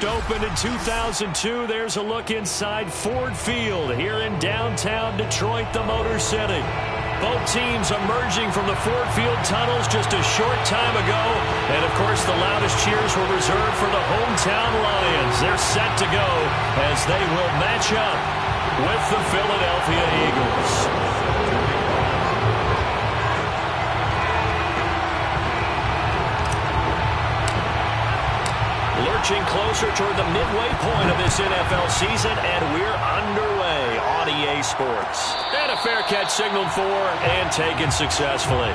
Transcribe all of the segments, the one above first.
first opened in 2002. There's a look inside Ford Field here in downtown Detroit, the Motor City. Both teams emerging from the Ford Field tunnels just a short time ago. And, of course, the loudest cheers were reserved for the hometown Lions. They're set to go as they will match up with the Philadelphia Eagles. Lurching closer toward the midway point of this NFL season, and we're underway on EA Sports. And a fair catch signaled for and taken successfully.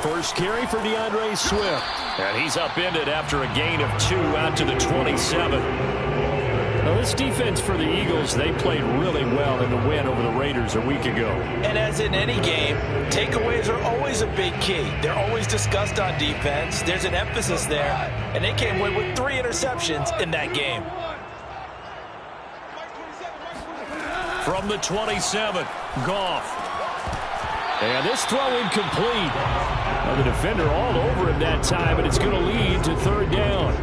First carry for DeAndre Swift. And he's upended after a gain of 2 out to the 27. Now, this defense for the Eagles, they played really well in the win over the Raiders a week ago. And as in any game, takeaways are always a big key. They're always discussed on defense. There's an emphasis there. And they came away with 3 interceptions in that game. From the 27, Goff. And this throw incomplete. Now the defender all over him that time, and it's going to lead to third down.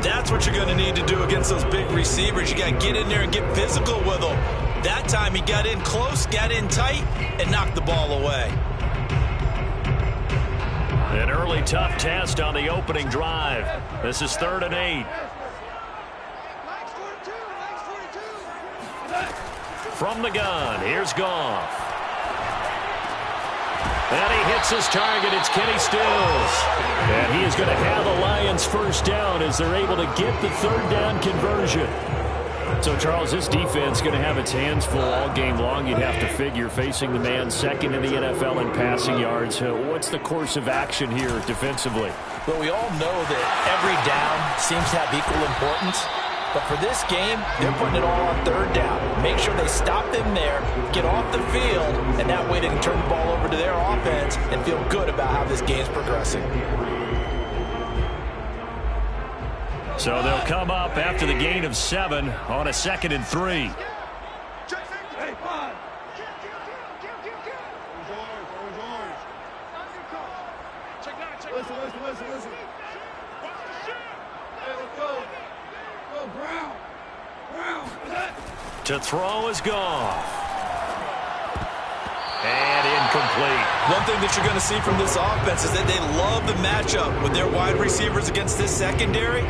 That's what you're going to need to do against those big receivers. You got to get in there and get physical with them. That time he got in close, got in tight, and knocked the ball away. An early tough test on the opening drive. This is 3rd and 8. From the gun, here's Goff. And he hits his target. It's Kenny Stills. And he is going to have the Lions first down as they're able to get the third down conversion. So, Charles, this defense is going to have its hands full all game long, you'd have to figure, facing the man second in the NFL in passing yards. What's the course of action here defensively? Well, we all know that every down seems to have equal importance. But for this game, they're putting it all on third down. Make sure they stop them there, get off the field, and that way they can turn the ball over to their offense and feel good about how this game's progressing. So they'll come up after the gain of 7 on a 2nd and 3. Listen. Hey, let's go. To throw is Goff. And incomplete. One thing that you're going to see from this offense is that they love the matchup with their wide receivers against this secondary.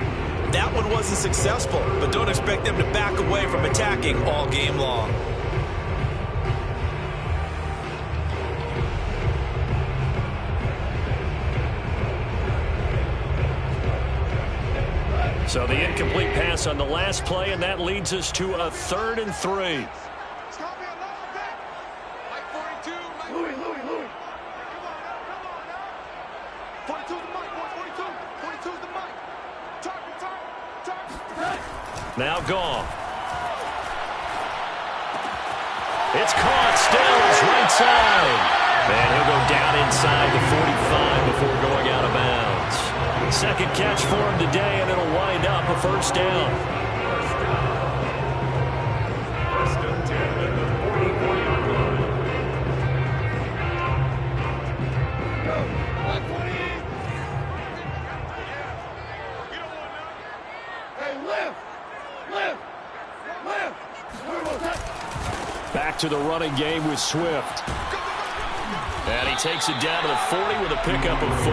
That one wasn't successful, but don't expect them to back away from attacking all game long. So the incomplete pass on the last play, and that leads us to a 3rd and 3. Now Goff. It's caught. Stills right side. And he'll go down inside the 45 before going out of bounds. Second catch for him today, and it'll wind up a first down. Back to the running game with Swift. And he takes it down to the 40 with a pickup of 4.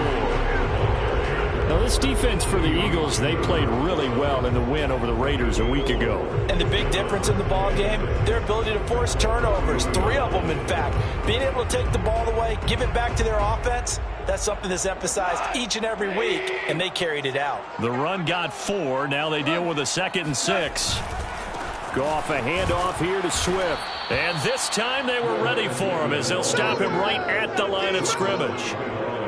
Now, this defense for the Eagles, they played really well in the win over the Raiders a week ago. And the big difference in the ball game, their ability to force turnovers, 3 of them, in fact. Being able to take the ball away, give it back to their offense, that's something that's emphasized each and every week, and they carried it out. The run got 4. Now they deal with a 2nd and 6. Goff a handoff here to Swift. And this time they were ready for him as they'll stop him right at the line of scrimmage.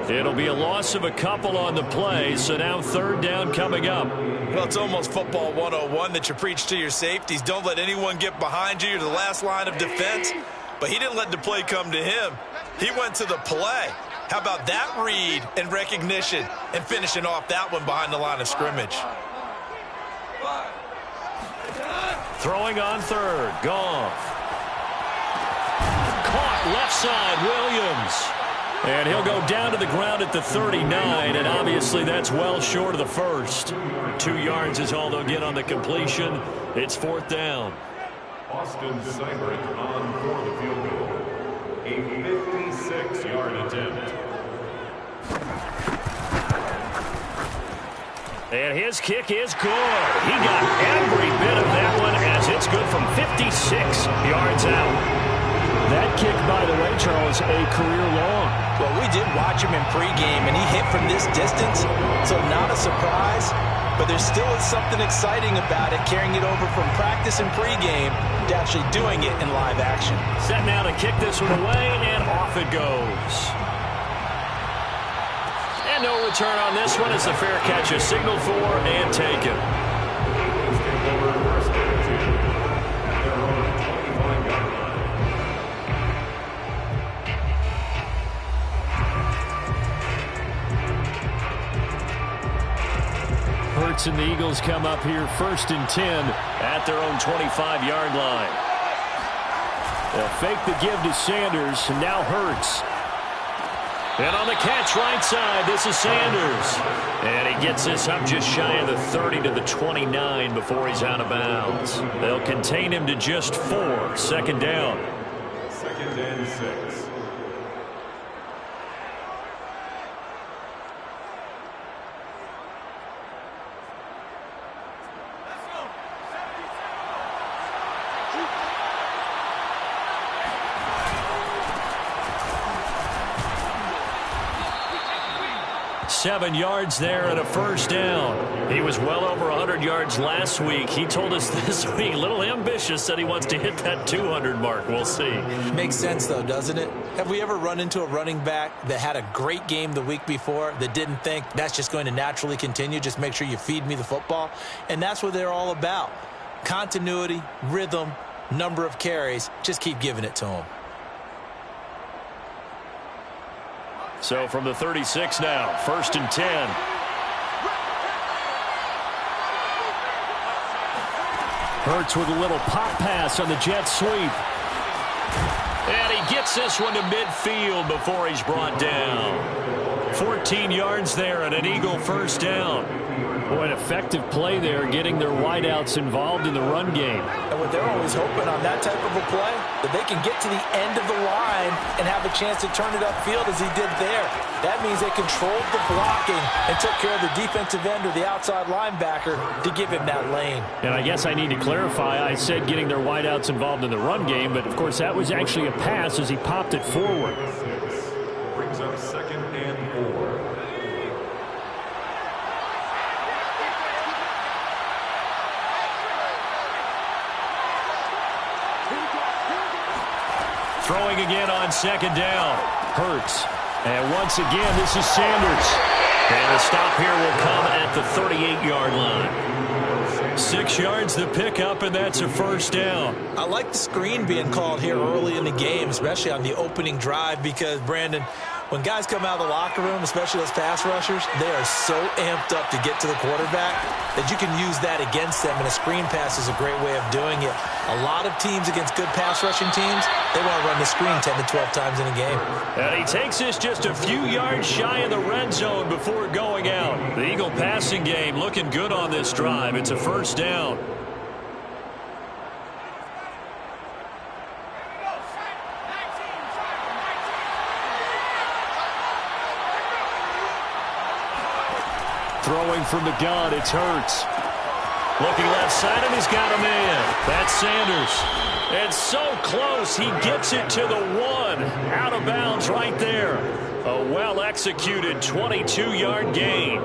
It'll be a loss of a couple on the play, so now 3rd down coming up. Well, it's almost football 101 that you preach to your safeties. Don't let anyone get behind you. You're the last line of defense. but he didn't let the play come to him. He went to the play. How about that read and recognition and finishing off that one behind the line of scrimmage? Throwing on third, Goff. Caught left side, Williams. And he'll go down to the ground at the 39, and obviously that's well short of the first. 2 yards is all they'll get on the completion. It's 4th down. Austin Seibert on for the field goal. A 56-yard attempt. And his kick is good. He got every bit of that one as it's good from 56 yards out. That kick, by the way, Charles, a career long. Well, we did watch him in pregame, and he hit from this distance, so not a surprise. But there still is something exciting about it, carrying it over from practice and pregame to actually doing it in live action. Set now to kick this one away, and off it goes. And no return on this one as the fair catch is signaled for and taken. Hurts and the Eagles come up here 1st and 10 at their own 25-yard line. They'll fake the give to Sanders, and now Hurts. And on the catch right side, this is Sanders. And he gets this up just shy of the 30 to the 29 before he's out of bounds. They'll contain him to just 4. 2nd down. 2nd and 6. Seven yards there and a 1st down. He was well over 100 yards last week. He told us this week, a little ambitious, said he wants to hit that 200 mark. We'll see. Makes sense, though, doesn't it? Have we ever run into a running back that had a great game the week before that didn't think that's just going to naturally continue? Just make sure you feed me the football. And that's what they're all about. Continuity, rhythm, number of carries. Just keep giving it to him. So from the 36 now, 1st and 10. Hurts with a little pop pass on the jet sweep. And he gets this one to midfield before he's brought down. 14 yards there and an Eagle 1st down. Boy, an effective play there, getting their wideouts involved in the run game. And what they're always hoping on that type of a play, that they can get to the end of the line and have a chance to turn it upfield as he did there. That means they controlled the blocking and took care of the defensive end or the outside linebacker to give him that lane. And I guess I need to clarify, I said getting their wideouts involved in the run game, but of course that was actually a pass as he popped it forward. Brings up 2nd and 4. Throwing again on 2nd down. Hurts. And once again, this is Sanders. And the stop here will come at the 38-yard line. 6 yards the pickup, and that's a 1st down. I like the screen being called here early in the game, especially on the opening drive, because, Brandon, when guys come out of the locker room, especially those pass rushers, they are so amped up to get to the quarterback that you can use that against them, and a screen pass is a great way of doing it. A lot of teams against good pass rushing teams, they want to run the screen 10 to 12 times in a game. And he takes this just a few yards shy of the red zone before going out. The Eagle passing game looking good on this drive. It's a 1st down. Throwing from the gun, it's Hurts. Looking left side, and he's got a man. That's Sanders. And so close, he gets it to the 1. Out of bounds right there. A well-executed 22-yard gain.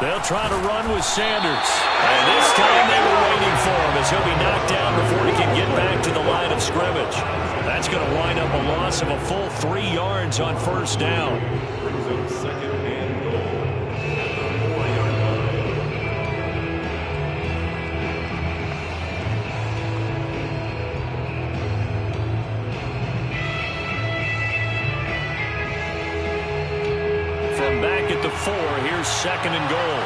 They'll try to run with Sanders. And this time they were waiting for him as he'll be knocked down before he can get back to the line loss of a full 3 yards on first down. Brings up second and goal at the 4-yard line. From back at the 4, here's second and goal.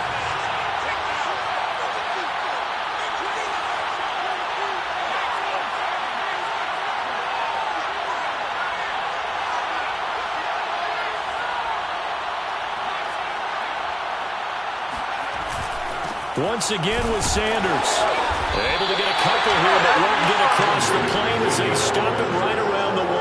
Once again with Sanders. Able to get a couple here, but won't get across the plane as they stop it right around the 1.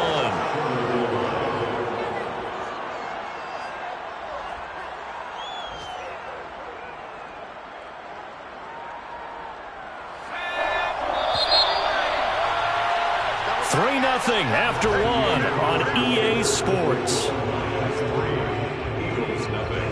Nothing after 1 on EA Sports. Eagles nothing.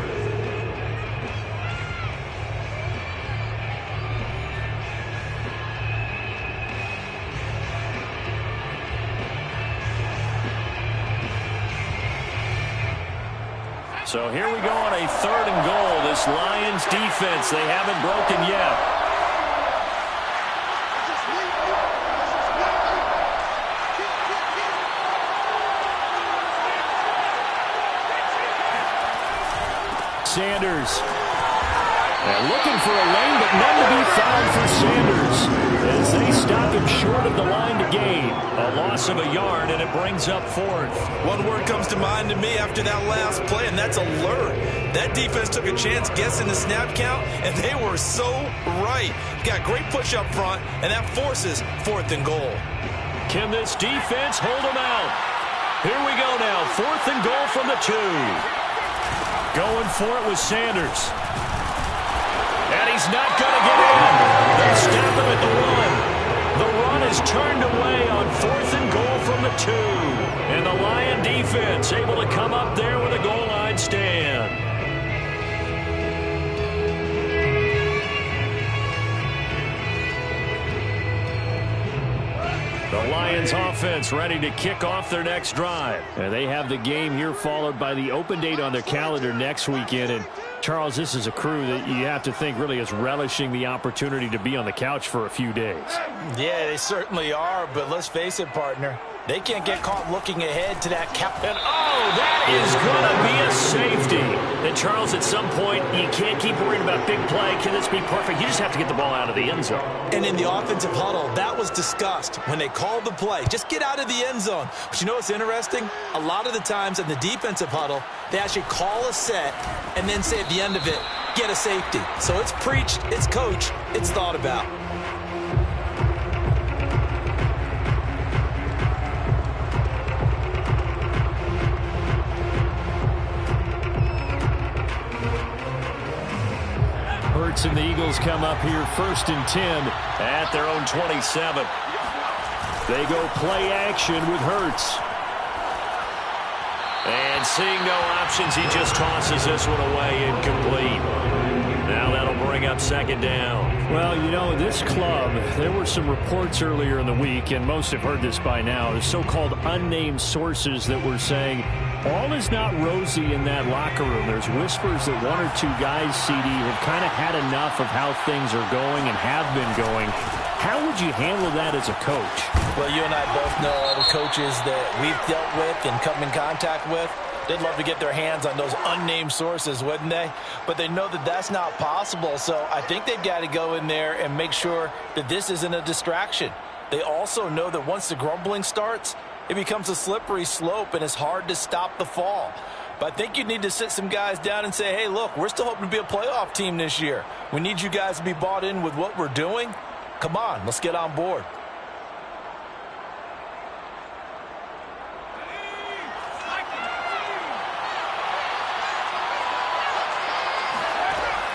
So here we go on a 3rd and goal. This Lions defense, they haven't broken yet. Sanders. And looking for a lane, but none to be found for Sanders as they stop him short of the line to gain. A loss of a yard, and it brings up 4th. One word comes to mind to me after that last play, and that's alert. That defense took a chance guessing the snap count, and they were so right. Got great push up front, and that forces 4th and goal. Can this defense hold them out? Here we go now. 4th and goal from the 2. Going for it with Sanders. And he's not going to get in. They stop him at the 1. The run is turned away on 4th and goal from the 2. And the Lion defense able to come up there with a goal line stand. The Lions offense ready to kick off their next drive. And they have the game here followed by the open date on their calendar next weekend. And Charles, this is a crew that you have to think really is relishing the opportunity to be on the couch for a few days. Yeah, they certainly are, but let's face it, partner. They can't get caught looking ahead to that cap. And oh, that is going to be a safety. And Charles, at some point, you can't keep worrying about big play. Can this be perfect? You just have to get the ball out of the end zone. And in the offensive huddle, that was discussed when they called the play. Just get out of the end zone. But you know what's interesting? A lot of the times in the defensive huddle, they actually call a set and then say at the end of it, get a safety. So it's preached, it's coached, it's thought about. Hurts and the Eagles come up here 1st and 10 at their own 27. They go play action with Hurts. And seeing no options, he just tosses this one away incomplete. Now that'll bring up 2nd down. Well, you know, this club, there were some reports earlier in the week, and most have heard this by now, the so-called unnamed sources that were saying all is not rosy in that locker room. There's whispers that 1 or 2 guys, CD, have kind of had enough of how things are going and have been going. How would you handle that as a coach? Well, you and I both know all the coaches that we've dealt with and come in contact with. They'd love to get their hands on those unnamed sources, wouldn't they? But they know that that's not possible, so I think they've got to go in there and make sure that this isn't a distraction. They also know that once the grumbling starts, it becomes a slippery slope, and it's hard to stop the fall. But I think you need to sit some guys down and say, hey, look, we're still hoping to be a playoff team this year. We need you guys to be bought in with what we're doing. Come on, let's get on board.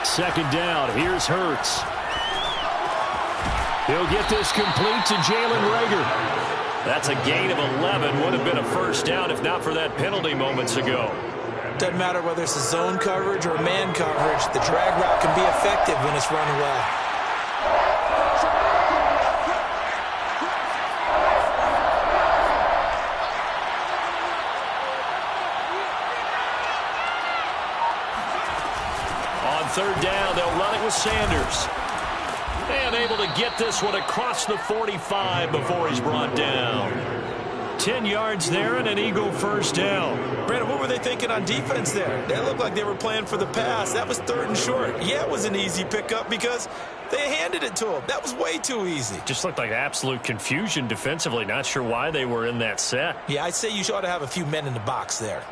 Second down, here's Hurts. He'll get this complete to Jalen Reagor. That's a gain of 11. Would have been a first down if not for that penalty moments ago. Doesn't matter whether it's a zone coverage or man coverage. The drag route can be effective when it's run well. third down. They'll run it with Sanders. And able to get this one across the 45 before he's brought down. 10 yards there and an Eagle first down. Brandon, what were they thinking on defense there? They looked like they were playing for the pass. That was third and short. Yeah, it was an easy pickup because they handed it to him. That was way too easy. Just looked like absolute confusion defensively. Not sure why they were in that set. Yeah, I'd say you ought to have a few men in the box there.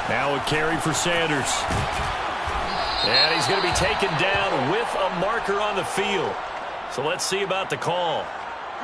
Now a carry for Sanders. And he's going to be taken down with a marker on the field. So let's see about the call.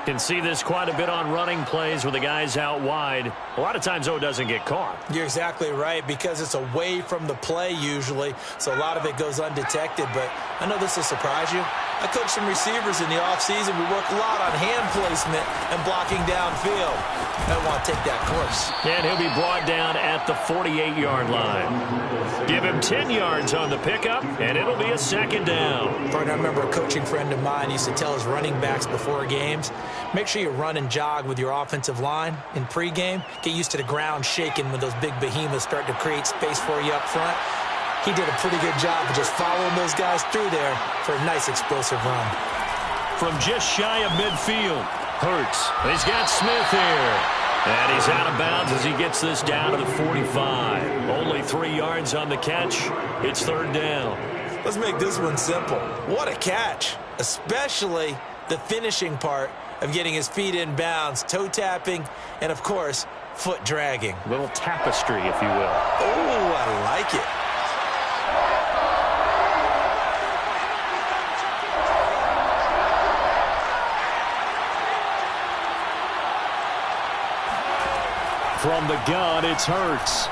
Can see this quite a bit on running plays with the guys out wide. A lot of times, though, it doesn't get caught. You're exactly right, because it's away from the play usually, so a lot of it goes undetected. But I know this will surprise you. I coach some receivers in the offseason. We work a lot on hand placement and blocking downfield. I don't want to take that course. And he'll be brought down at the 48-yard line. Give him 10 yards on the pickup, and it'll be a second down. I remember a coaching friend of mine used to tell his running backs before games, make sure you run and jog with your offensive line in pregame. Get used to the ground shaking when those big behemoths start to create space for you up front. He did a pretty good job of just following those guys through there for a nice explosive run. From just shy of midfield, Hurts. He's got Smith here. And he's out of bounds as he gets this down to the 45. Only 3 yards on the catch. It's third down. Let's make this one simple. What a catch, especially the finishing part of getting his feet in bounds, toe tapping, and, of course, foot dragging. Little tapestry, if you will. Oh, I like it. From the gun, it's Hurts.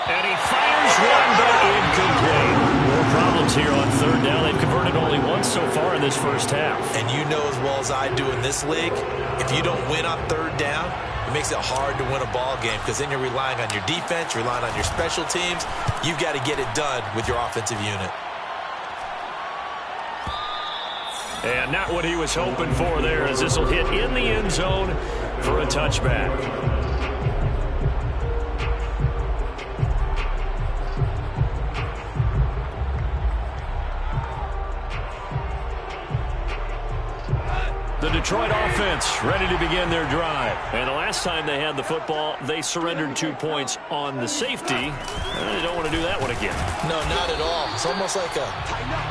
And he fires one, but incomplete. More problems here on third down. They've converted only once so far in this first half. And you know as well as I do in this league, if you don't win on third down, it makes it hard to win a ball game, because then you're relying on your defense, you're relying on your special teams. You've got to get it done with your offensive unit. And not what he was hoping for there, as this will hit in the end zone for a touchback. The Detroit offense ready to begin their drive. And the last time they had the football, they surrendered 2 points on the safety. They don't want to do that one again. No, not at all. It's almost like a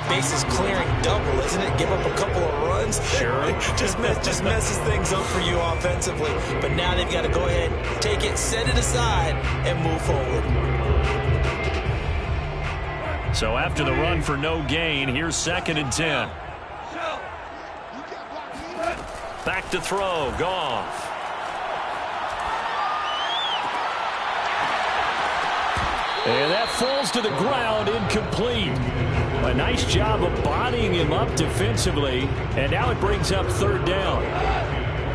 bases clearing double, isn't it? Give up a couple of runs. Sure. just messes things up for you offensively. But now they've got to go ahead, take it, set it aside, and move forward. So after the run for no gain, here's 2nd and 10. Back to throw, Goff. And that falls to the ground, incomplete. A nice job of bodying him up defensively, and now it brings up third down.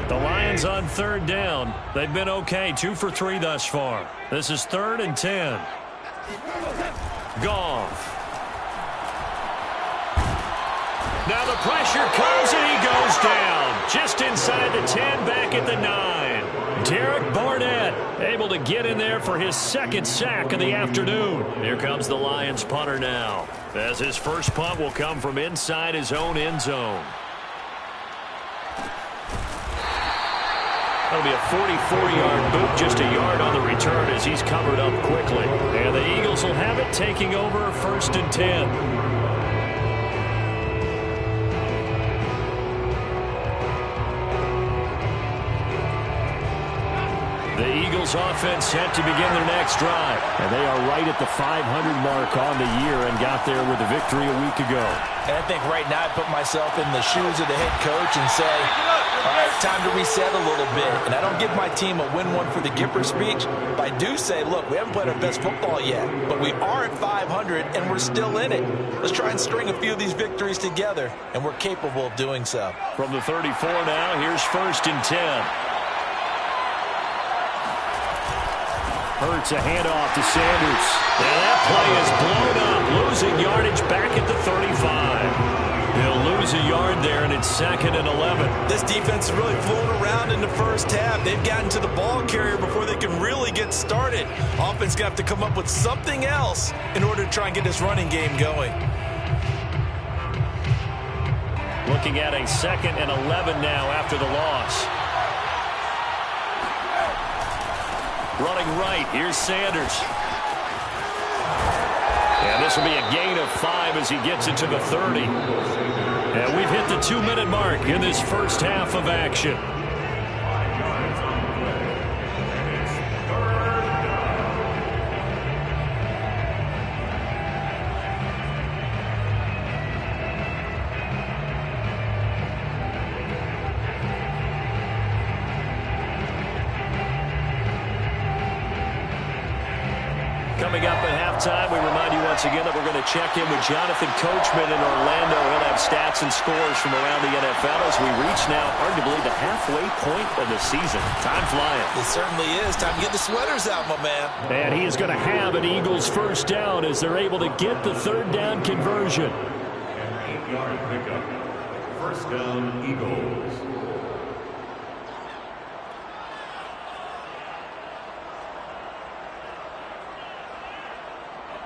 The Lions on third down. They've been okay, 2 for 3 thus far. This is 3rd and 10. Goff. Now the pressure comes and he goes down. Just inside the 10, back at the 9. Derek Barnett able to get in there for his 2nd sack of the afternoon. Here comes the Lions punter now, as his first punt will come from inside his own end zone. That'll be a 44-yard boot, just a yard on the return as he's covered up quickly. And the Eagles will have it, taking over 1st and 10. The Eagles offense set to begin their next drive. And they are right at the 500 mark on the year and got there with a victory a week ago. And I think right now I put myself in the shoes of the head coach and say, all right, time to reset a little bit. And I don't give my team a win one for the Gipper speech, but I do say, look, we haven't played our best football yet, but we are at 500 and we're still in it. Let's try and string a few of these victories together, and we're capable of doing so. From the 34 now, here's 1st and 10. Hurts a handoff to Sanders. And that play is blown up, losing yardage back at the 35. They'll lose a yard there, and it's 2nd and 11. This defense is really floating around in the first half. They've gotten to the ball carrier before they can really get started. Offense going to have to come up with something else in order to try and get this running game going. Looking at a 2nd and 11 now after the loss. Running right, here's Sanders. And this will be a gain of 5 as he gets it to the 30. And we've hit the 2-minute mark in this first half of action. Coming up at halftime, we remind you once again that we're going to check in with Jonathan Coachman in Orlando. He'll have stats and scores from around the NFL as we reach now arguably the halfway point of the season. Time flying. It certainly is. Time to get the sweaters out, my man. And he is going to have an Eagles first down as they're able to get the 3rd down conversion. An 8-yard pickup. First down, Eagles.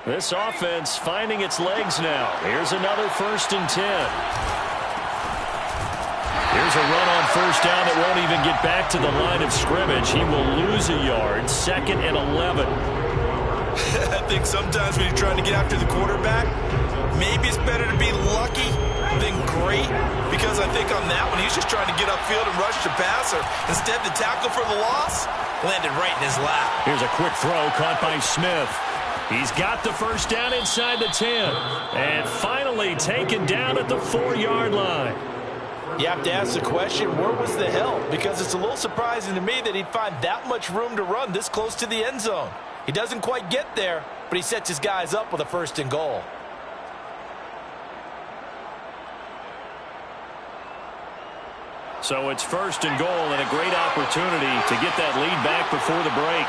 This offense finding its legs now. Here's another 1st and 10. Here's a run on 1st down that won't even get back to the line of scrimmage. He will lose a yard. 2nd and 11. I think sometimes when you're trying to get after the quarterback, maybe it's better to be lucky than great, because I think on that one, he's just trying to get upfield and rush the passer. Instead, the tackle for the loss landed right in his lap. Here's a quick throw caught by Smith. He's got the 1st down inside the 10. And finally taken down at the 4-yard line. You have to ask the question, where was the help? Because it's a little surprising to me that he'd find that much room to run this close to the end zone. He doesn't quite get there, but he sets his guys up with a 1st and goal. So it's 1st and goal and a great opportunity to get that lead back before the break.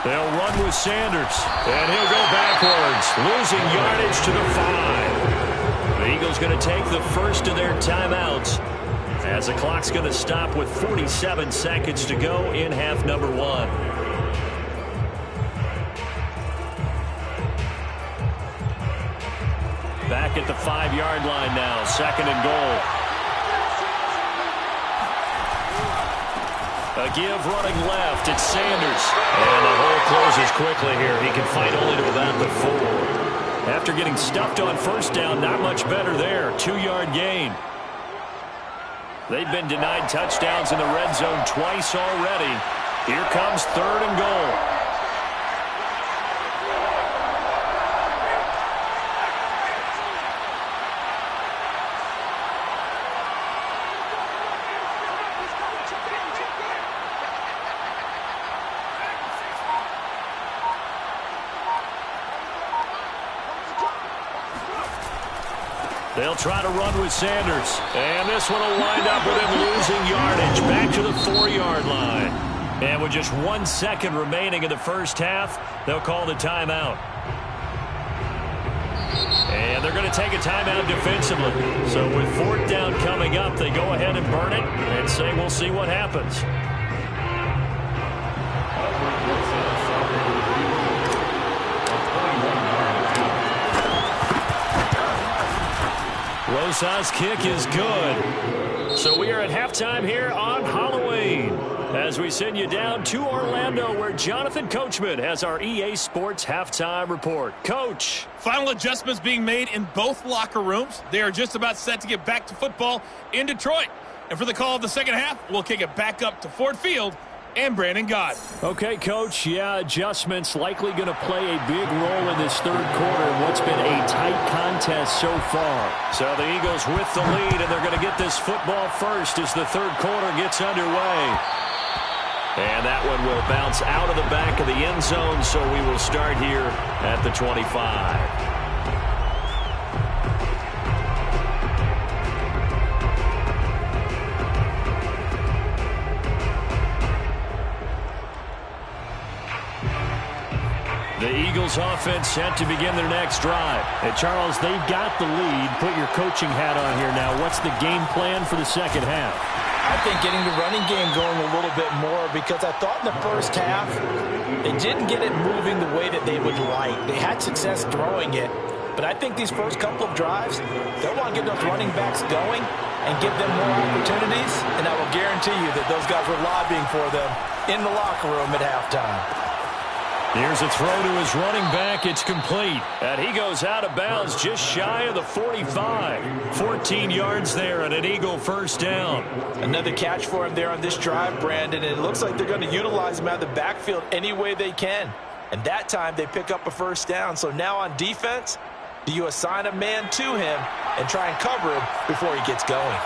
They'll run with Sanders, and he'll go backwards, losing yardage to the 5. The Eagles going to take the first of their timeouts as the clock's going to stop with 47 seconds to go in half number 1. Back at the 5-yard line now, 2nd and goal. A give running left, it's Sanders. And the hole closes quickly here. He can fight only to about the 4. After getting stuffed on 1st down, not much better there. 2-yard gain. They've been denied touchdowns in the red zone twice already. Here comes 3rd and goal. They'll try to run with Sanders. And this one will wind up with him losing yardage back to the 4-yard line. And with just 1 second remaining in the first half, they'll call the timeout. And they're going to take a timeout defensively. So with 4th down coming up, they go ahead and burn it and say we'll see what happens. Rosas' kick is good. So we are at halftime here on Halloween as we send you down to Orlando where Jonathan Coachman has our EA Sports halftime report. Coach. Final adjustments being made in both locker rooms. They are just about set to get back to football in Detroit. And for the call of the second half, we'll kick it back up to Ford Field and Brandon Gott. Okay, Coach. Yeah, adjustments likely going to play a big role in this 3rd quarter in what's been a tight contest so far. So the Eagles with the lead, and they're going to get this football first as the 3rd quarter gets underway. And that one will bounce out of the back of the end zone, so we will start here at the 25. Eagles offense set to begin their next drive. And Charles, they've got the lead. Put your coaching hat on here now. What's the game plan for the second half? I think getting the running game going a little bit more, because I thought in the first half they didn't get it moving the way that they would like. They had success throwing it, but I think these first couple of drives, they'll want to get those running backs going and give them more opportunities, and I will guarantee you that those guys were lobbying for them in the locker room at halftime. Here's a throw to his running back. It's complete. And he goes out of bounds just shy of the 45. 14 yards there and an Eagle first down. Another catch for him there on this drive, Brandon, and it looks like they're going to utilize him out of the backfield any way they can. And that time they pick up a first down. So now on defense, do you assign a man to him and try and cover him before he gets going?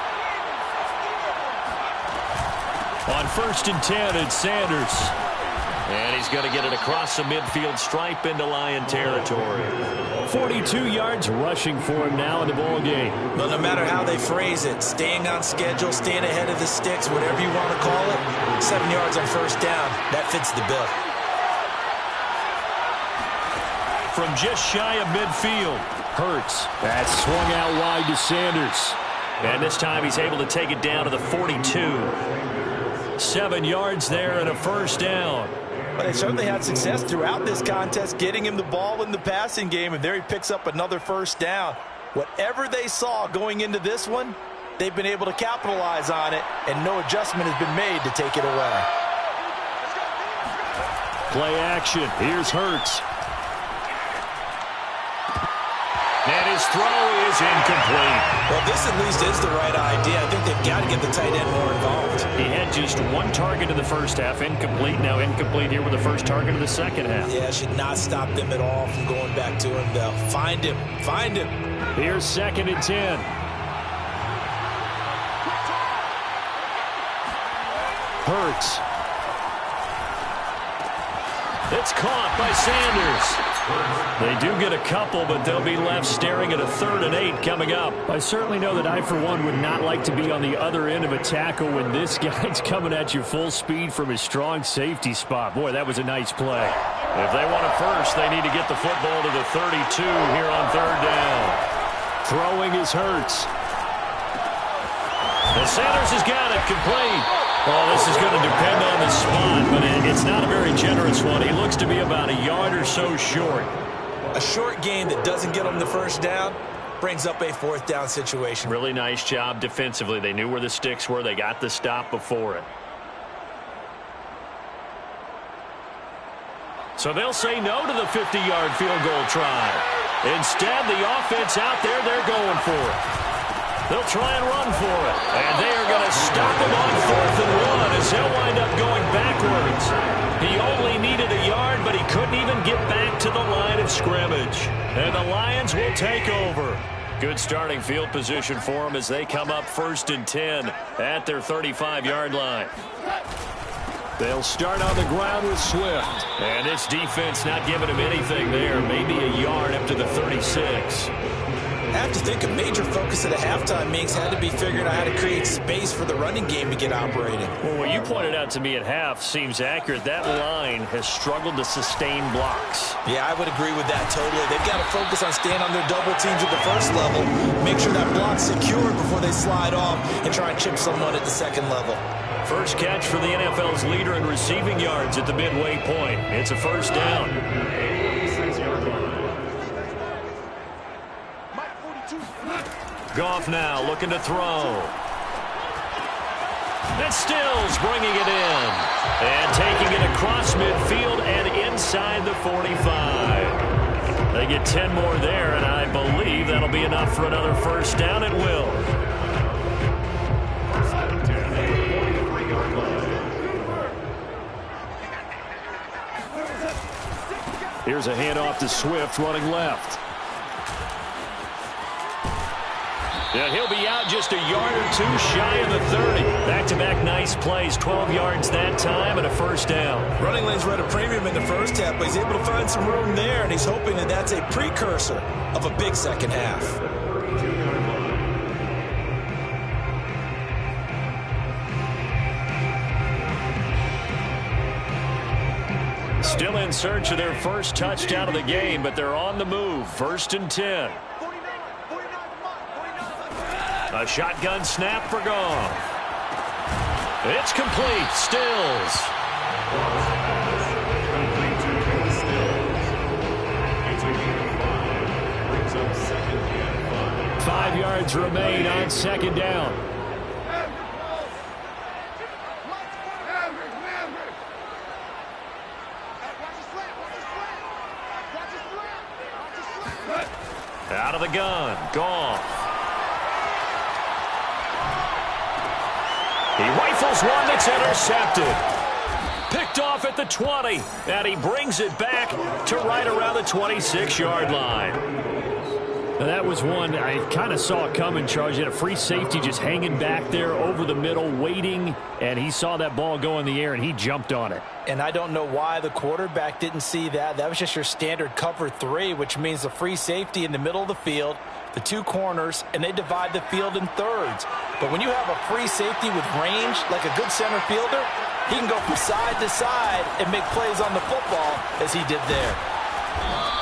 On 1st and 10, it's Sanders. And he's going to get it across the midfield stripe into Lion territory. 42 yards rushing for him now in the ball game. But no matter how they phrase it, staying on schedule, staying ahead of the sticks, whatever you want to call it, 7 yards on first down, that fits the bill. From just shy of midfield, Hurts. That swung out wide to Sanders. and this time he's able to take it down to the 42. 7 yards there and a first down. But they certainly had success throughout this contest, getting him the ball in the passing game, and there he picks up another first down. Whatever they saw going into this one, they've been able to capitalize on it, and no adjustment has been made to take it away. Play action. Here's Hurts. And his throw is incomplete. Well, this at least is the right idea. I think they've got to get the tight end more involved. He had just one target in the first half, incomplete. Now incomplete here with the first target of the second half. Yeah, should not stop them at all from going back to him, though. Find him. Find him. Here's 2nd and 10. Hurts. It's caught by Sanders. They do get a couple, but they'll be left staring at a 3rd and 8 coming up. I certainly know that I, for one, would not like to be on the other end of a tackle when this guy's coming at you full speed from his strong safety spot. Boy, that was a nice play. If they want a first, they need to get the football to the 32 here on 3rd down. Throwing is Hurts. And Sanders has got it complete. Well, this is going to depend on the spot, but it's not a very generous one. He looks to be about a yard or so short. A short gain that doesn't get him the first down brings up a 4th down situation. Really nice job defensively. They knew where the sticks were. They got the stop before it. So they'll say no to the 50-yard field goal try. Instead, the offense out there, they're going for it. They'll try and run for it. And they are going to stop him on 4th and 1 as they'll wind up going backwards. He only needed a yard, but he couldn't even get back to the line of scrimmage. And the Lions will take over. Good starting field position for them as they come up 1st and 10 at their 35-yard line. They'll start on the ground with Swift. And this defense not giving him anything there. Maybe a yard up to the 36. I have to think a major focus at a halftime, Minks, had to be figuring out how to create space for the running game to get operating. Well, what you pointed out to me at half seems accurate. That line has struggled to sustain blocks. Yeah, I would agree with that totally. They've got to focus on staying on their double teams at the first level, make sure that block's secured before they slide off and try and chip someone at the second level. First catch for the NFL's leader in receiving yards at the midway point. It's a first down. Goff now looking to throw. And Stills bringing it in. And taking it across midfield and inside the 45. They get 10 more there, and I believe that'll be enough for another first down. It will. Here's a handoff to Swift running left. Yeah, he'll be out just a yard or two shy of the 30. Back-to-back nice plays, 12 yards that time and a first down. Running lanes were at a premium in the first half, but he's able to find some room there, and he's hoping that that's a precursor of a big second half. Still in search of their first touchdown of the game, but they're on the move. 1st and 10. A shotgun snap for Goff. It's complete. Stills. It's a gain of 5. Brings up 2nd and 5. 5 yards remain on 2nd down. Out of the gun. Goff. He rifles one that's intercepted. Picked off at the 20. And he brings it back to right around the 26-yard line. Now that was one I kind of saw coming, Charles. He had a free safety just hanging back there over the middle, waiting, and he saw that ball go in the air, and he jumped on it. And I don't know why the quarterback didn't see that. That was just your standard cover 3, which means the free safety in the middle of the field, the 2 corners, and they divide the field in thirds. But when you have a free safety with range, like a good center fielder, he can go from side to side and make plays on the football as he did there.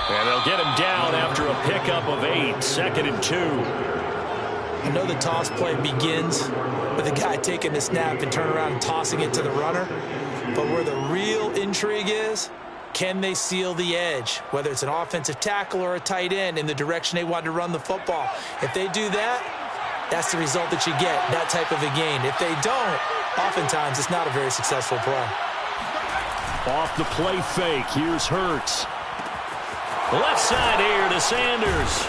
And they'll get him down after a pickup of 8, 2nd and 2. I know the toss play begins with the guy taking the snap and turning around and tossing it to the runner. But where the real intrigue is, can they seal the edge, whether it's an offensive tackle or a tight end, in the direction they want to run the football? If they do that, that's the result that you get, that type of a gain. If they don't, oftentimes it's not a very successful play. Off the play fake, here's Hurts. Left side here to Sanders.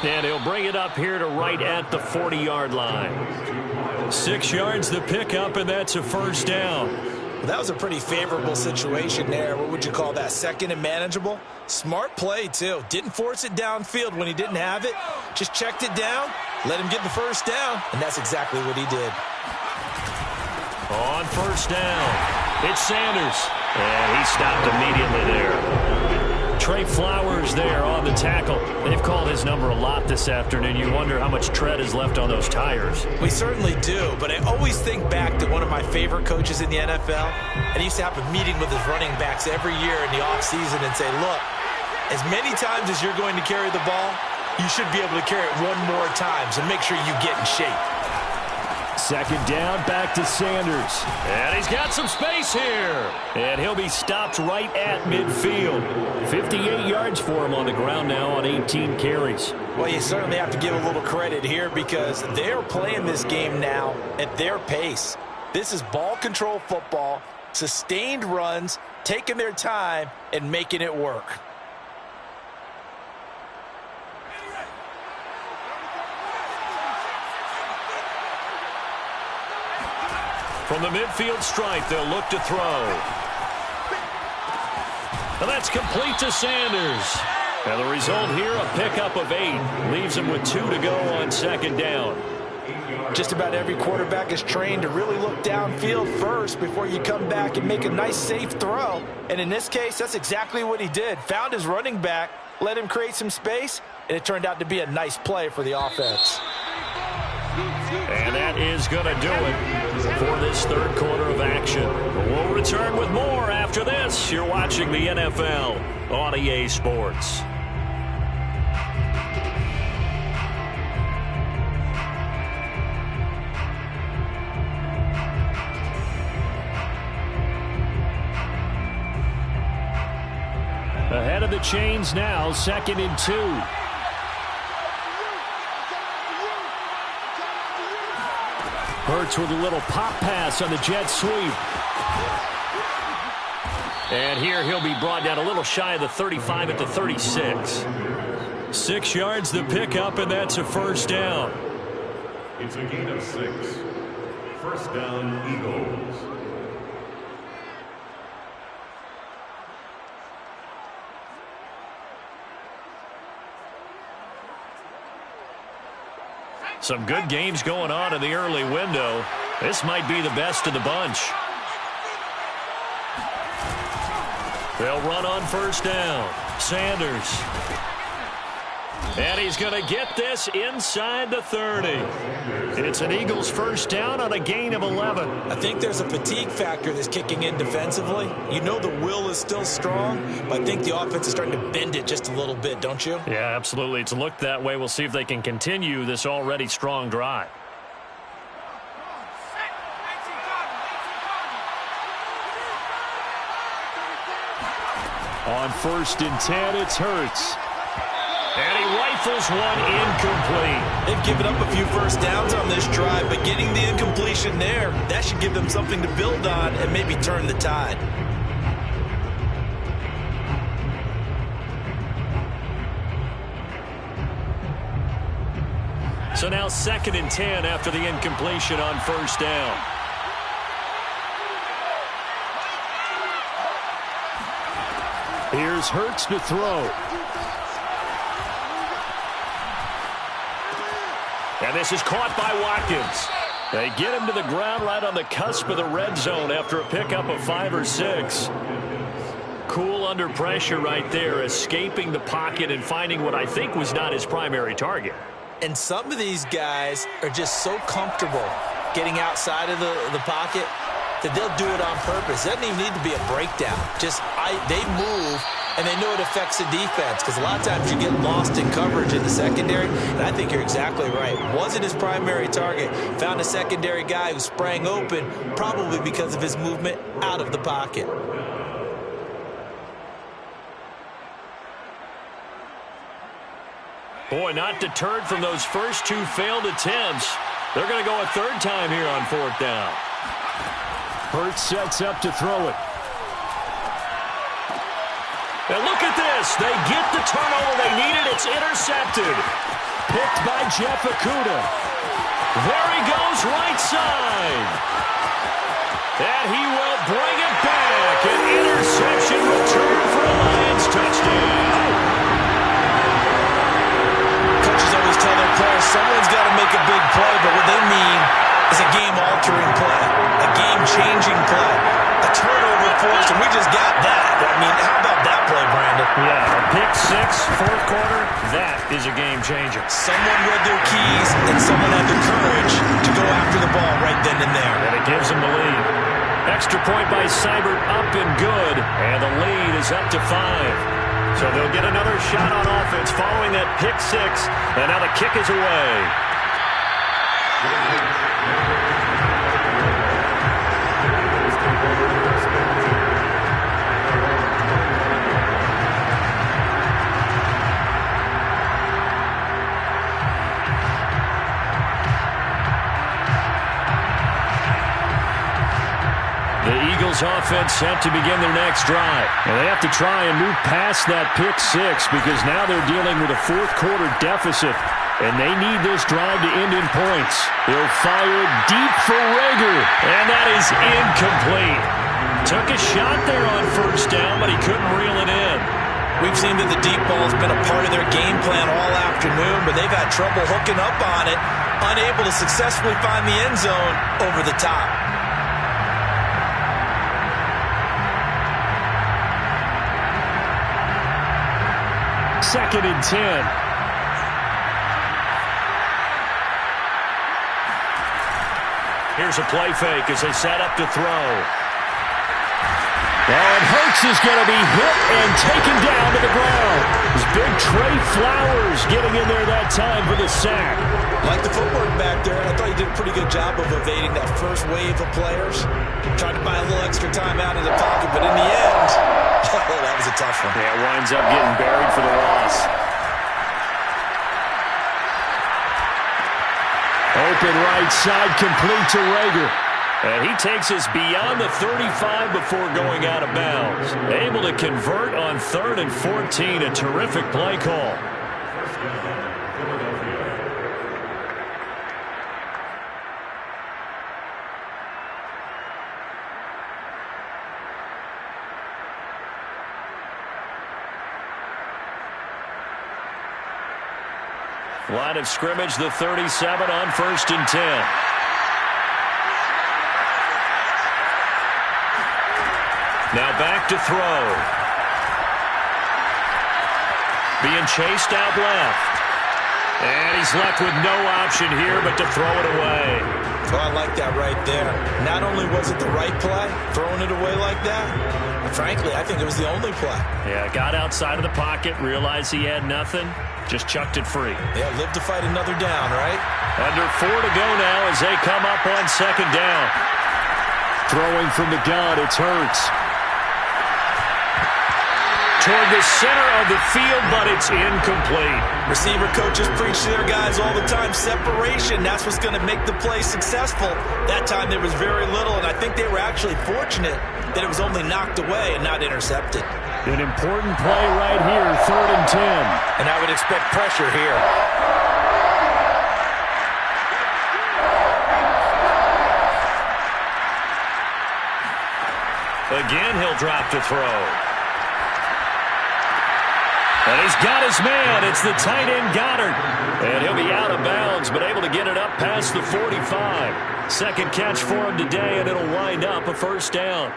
And he'll bring it up here to right at the 40-yard line. 6 yards the pickup, and that's a 1st down. Well, that was a pretty favorable situation there. What would you call that? 2nd and manageable? Smart play, too. Didn't force it downfield when he didn't have it. Just checked it down, let him get the 1st down, and that's exactly what he did. On 1st down, it's Sanders. And he stopped immediately there. Trey Flowers there on the tackle. They've called his number a lot this afternoon. You wonder how much tread is left on those tires. We certainly do, but I always think back to one of my favorite coaches in the NFL, and he used to have a meeting with his running backs every year in the offseason and say, look, as many times as you're going to carry the ball, you should be able to carry it one more time, so make sure you get in shape. 2nd down, back to Sanders. And he's got some space here. And he'll be stopped right at midfield. 58 yards for him on the ground now on 18 carries. Well, you certainly have to give a little credit here because they're playing this game now at their pace. This is ball control football, sustained runs, taking their time, and making it work. From the midfield stripe, they'll look to throw. And that's complete to Sanders. And the result here, a pickup of 8. Leaves him with 2 to go on 2nd down. Just about every quarterback is trained to really look downfield first before you come back and make a nice, safe throw. And in this case, that's exactly what he did. Found his running back, let him create some space, and it turned out to be a nice play for the offense. And that is going to do it for this 3rd quarter of action. We'll return with more after this. You're watching the NFL on EA Sports. Ahead of the chains now, 2nd and 2. Hurts with a little pop pass on the jet sweep. And here he'll be brought down a little shy of the 35 at the 36. 6 yards the pickup, and that's a 1st down. It's a gain of 6. 1st down, Eagles. Some good games going on in the early window. This might be the best of the bunch. They'll run on 1st down. Sanders. And he's going to get this inside the 30. It's an Eagles first down on a gain of 11. I think there's a fatigue factor that's kicking in defensively. You know the will is still strong, but I think the offense is starting to bend it just a little bit, don't you? Yeah, absolutely. It's looked that way. We'll see if they can continue this already strong drive. On 1st and 10, it's Hurts. And he rifles one incomplete. They've given up a few first downs on this drive, but getting the incompletion there, that should give them something to build on and maybe turn the tide. So now 2nd and 10 after the incompletion on 1st down. Here's Hurts to throw. And this is caught by Watkins. They get him to the ground right on the cusp of the red zone after a pickup of 5 or 6. Cool under pressure right there, escaping the pocket and finding what I think was not his primary target. And some of these guys are just so comfortable getting outside of the pocket that they'll do it on purpose. It doesn't even need to be a breakdown. They move, and they know it affects the defense because a lot of times you get lost in coverage in the secondary, and I think you're exactly right. Wasn't his primary target. Found a secondary guy who sprang open, probably because of his movement out of the pocket. Boy, not deterred from those first 2 failed attempts. They're going to go a 3rd time here on 4th down. Hurts sets up to throw it. And look at this. They get the turnover they needed. It's intercepted. Picked by Jeff Okudah. There he goes, right side. And he will bring it back. An interception return for a Lions touchdown. Coaches always tell their players someone's got to make a big play, but what they mean is a game-altering play, a game-changing play, a turnover force, and we just got that. I mean, how about that play, Brandon? Yeah, a pick 6, 4th quarter, that is a game changer. Someone read their keys, and someone had the courage to go after the ball right then and there. And it gives them the lead. Extra point by Seibert, up and good, and the lead is up to 5. So they'll get another shot on offense following that pick 6, and now the kick is away. The Eagles offense set to begin their next drive. And they have to try and move past that pick 6 because now they're dealing with a 4th quarter deficit. And they need this drive to end in points. He'll fire deep for Rager. And that is incomplete. Took a shot there on 1st down, but he couldn't reel it in. We've seen that the deep ball has been a part of their game plan all afternoon, but they've had trouble hooking up on it, unable to successfully find the end zone over the top. 2nd and 10. Here's a play fake as they set up to throw. And Hurts is going to be hit and taken down to the ground. It's big Trey Flowers getting in there that time for the sack. Like the footwork back there, I thought he did a pretty good job of evading that first wave of players. Tried to buy a little extra time out of the pocket, but in the end, that was a tough one. Yeah, winds up getting buried for the loss. Open right side, complete to Rager. And he takes us beyond the 35 before going out of bounds. Able to convert on 3rd and 14. A terrific play call. Line of scrimmage, the 37 on 1st and 10. Now back to throw. Being chased out left. And he's left with no option here but to throw it away. Oh, I like that right there. Not only was it the right play, throwing it away like that, but frankly, I think it was the only play. Yeah, got outside of the pocket, realized he had nothing, just chucked it free. Yeah, live to fight another down, right? Under 4 to go now as they come up on second down. Throwing from the gun, it's Hurts. Toward the center of the field, but it's incomplete. Receiver coaches preach to their guys all the time. Separation, that's what's going to make the play successful. That time there was very little, and I think they were actually fortunate that it was only knocked away and not intercepted. An important play right here, 3rd and 10. And I would expect pressure here. Again, he'll drop to throw. And he's got his man. It's the tight end, Goddard. And he'll be out of bounds, but able to get it up past the 45. Second catch for him today, and it'll wind up a first down.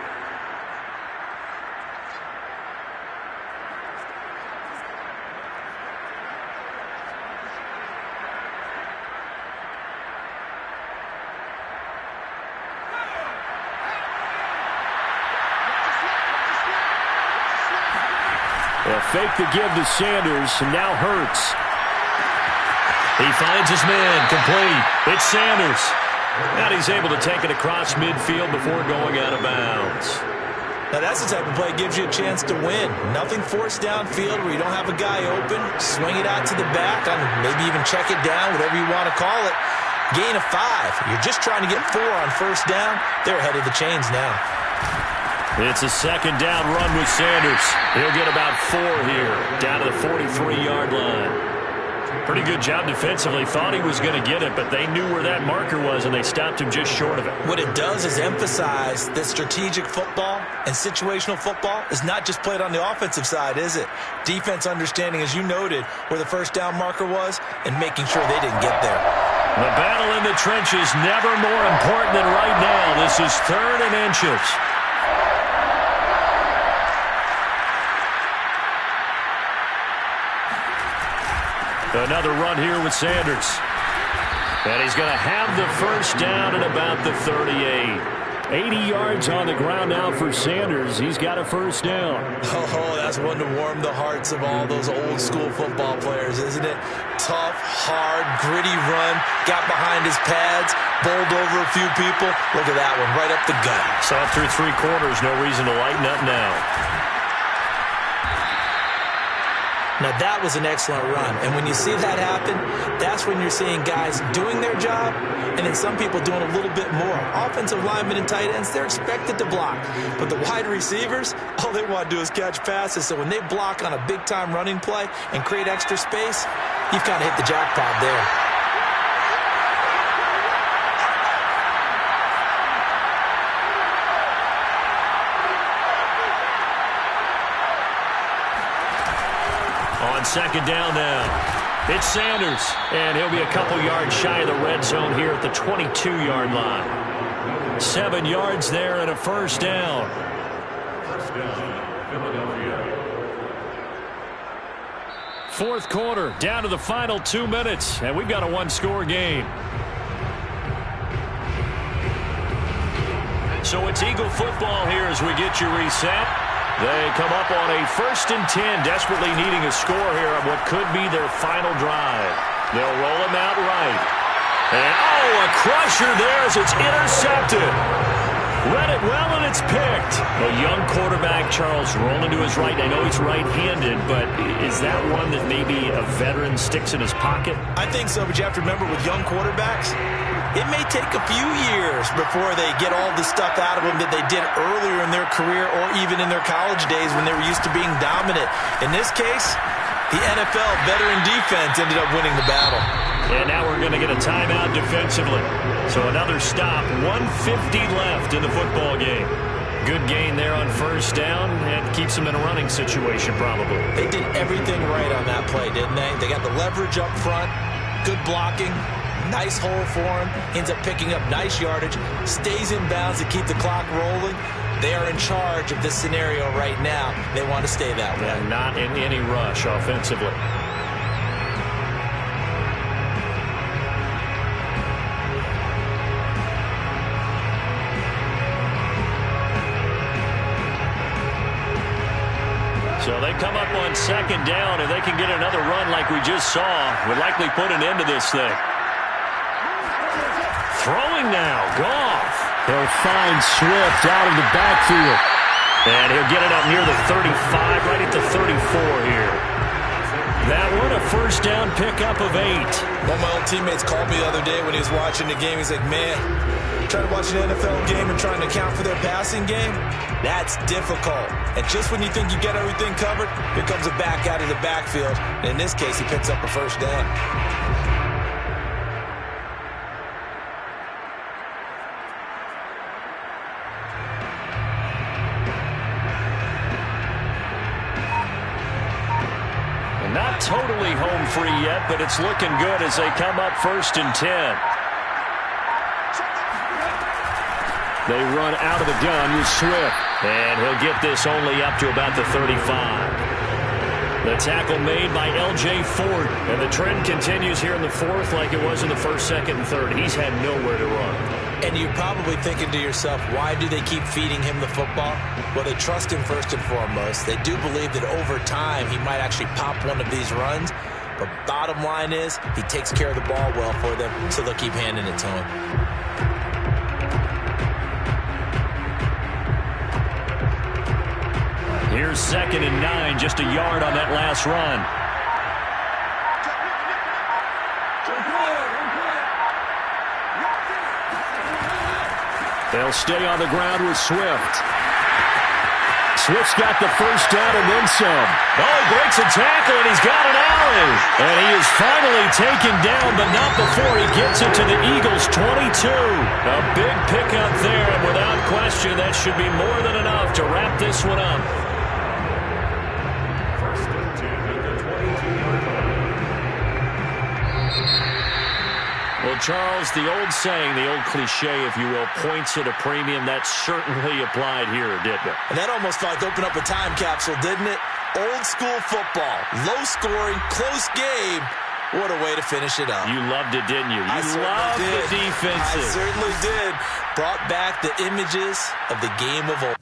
A fake the give to Sanders, and now Hurts. He finds his man, complete. It's Sanders. And he's able to take it across midfield before going out of bounds. Now that's the type of play that gives you a chance to win. Nothing forced downfield where you don't have a guy open. Swing it out to the back, maybe even check it down, whatever you want to call it. Gain of 5. You're just trying to get 4 on first down. They're ahead of the chains now. It's a second down run with Sanders. He'll get about 4 here, down to the 43-yard line. Pretty good job defensively. Thought he was going to get it, but they knew where that marker was, and they stopped him just short of it. What it does is emphasize that strategic football and situational football is not just played on the offensive side, is it? Defense understanding, as you noted, where the first down marker was and making sure they didn't get there. The battle in the trenches never more important than right now. This is 3rd and inches. Another run here with Sanders. And he's going to have the first down at about the 38. 80 yards on the ground now for Sanders. He's got a first down. Oh, that's one to warm the hearts of all those old school football players, isn't it? Tough, hard, gritty run. Got behind his pads, bowled over a few people. Look at that one, right up the gut. Saw it through 3 quarters. No reason to lighten up now. Now, that was an excellent run. And when you see that happen, that's when you're seeing guys doing their job and then some people doing a little bit more. Offensive linemen and tight ends, they're expected to block. But the wide receivers, all they want to do is catch passes. So when they block on a big-time running play and create extra space, you've kind of hit the jackpot there. On second down now, it's Sanders, and he'll be a couple yards shy of the red zone here at the 22-yard line. 7 yards there and a first down. First down, Philadelphia. 4th quarter, down to the final 2 minutes, and we've got a 1-score game. So it's Eagle football here as we get you reset. They come up on a 1st and 10, desperately needing a score here on what could be their final drive. They'll roll him out right. And, a crusher there as it's intercepted. Read it well, and it's picked. A young quarterback, Charles, rolling to his right. I know he's right-handed, but is that one that maybe a veteran sticks in his pocket? I think so, but you have to remember with young quarterbacks, it may take a few years before they get all the stuff out of them that they did earlier in their career or even in their college days when they were used to being dominant. In this case, the NFL veteran defense ended up winning the battle. And now we're going to get a timeout defensively. So another stop, 1:50 left in the football game. Good gain there on first down and keeps them in a running situation probably. They did everything right on that play, didn't they? They got the leverage up front, good blocking, nice hole for him, ends up picking up nice yardage, stays in bounds to keep the clock rolling. They are in charge of this scenario right now. They want to stay that way. And not in any rush offensively. So they come up on second down, and they can get another run like we just saw. Would likely put an end to this thing. Throwing now, Goff. He'll find Swift out of the backfield. And he'll get it up near the 35, right at the 34 here. That one, a first down pickup of 8. One of my old teammates called me the other day when he was watching the game. He's like, man, trying to watch an NFL game and trying to account for their passing game, that's difficult. And just when you think you get everything covered, here comes a back out of the backfield. And in this case, he picks up a first down. Not totally home free yet, but it's looking good as they come up 1st and 10. They run out of the gun with Swift. And he'll get this only up to about the 35. The tackle made by L.J. Ford. And the trend continues here in the 4th like it was in the 1st, 2nd, and 3rd. He's had nowhere to run. And you're probably thinking to yourself, why do they keep feeding him the football? Well, they trust him first and foremost. They do believe that over time he might actually pop one of these runs. But bottom line is, he takes care of the ball well for them, so they'll keep handing it to him. Here's 2nd and 9, just a yard on that last run. They'll stay on the ground with Swift. Swift's got the first down and then some. Oh, he breaks a tackle, and he's got an alley. And he is finally taken down, but not before he gets it to the Eagles' 22. A big pickup there, and without question, that should be more than enough to wrap this one up. First and 10 at the 22-yard line. Well, Charles, the old saying, the old cliche, if you will, points at a premium. That certainly applied here, didn't it? And that almost felt like open up a time capsule, didn't it? Old school football, low scoring, close game. What a way to finish it up. You loved it, didn't you? You loved the defenses. I certainly did. Brought back the images of the game of old.